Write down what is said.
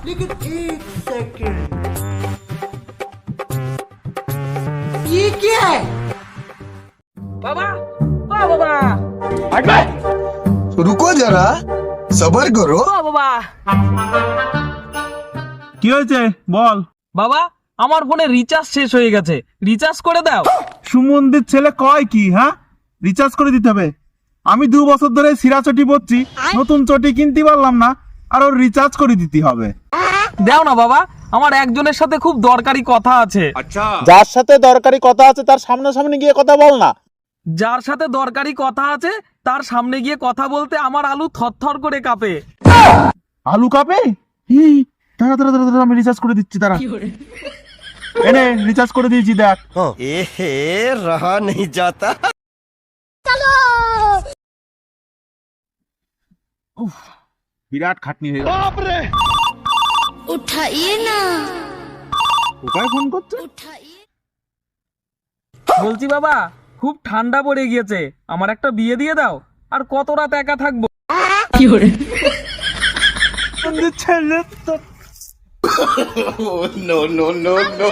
लेकिन एक सेकंड, ये क्या है? বাবা, ও বাবা, रुको जरा सबर करो। ও বাবা। কি হয়েছে বল। বাবা, আমার ফোনে রিচার্জ শেষ হয়ে গেছে, রিচার্জ করে দাও। সুমন্দির ছেলে কয় কি, হ্যাঁ? রিচার্জ করে দিতে হবে? আমি 2 বছর ধরে সিরা চটি পড়ছি, নতুন চটি কিনতে পারলাম না, আর ওর রিচার্জ করে দিতে হবে। দাও না বাবা, আমার একজনের সাথে খুব দরকারি কথা আছে। যার সাথে দরকারি কথা আছে তার সামনাসামনি গিয়ে কথা বল না। যার সাথে দরকারি কথা আছে তার সামনে গিয়ে কথা বলতে আমার আলু থরথর করে কাঁপে। আলু কাপে? দাঁড়া দাঁড়া দাঁড়া দাঁড়া, আমি রিচার্জ করে দিচ্ছি, দাঁড়া। এনে রিচার্জ করে দিয়েছি, দেখ। एहे रहा नहीं जाता। বিরাট খাটনি হয়ে গেল। उठाइए ना, কোথায় ফোন করছে? उठाइए। বলছি বাবা, খুব ঠান্ডা পড়ে গিয়েছে, আমার একটা বিয়ে দিয়ে দাও, আর কত রাত একা থাকবো। সুমন্দির ছেলে তো नो नो नो नो।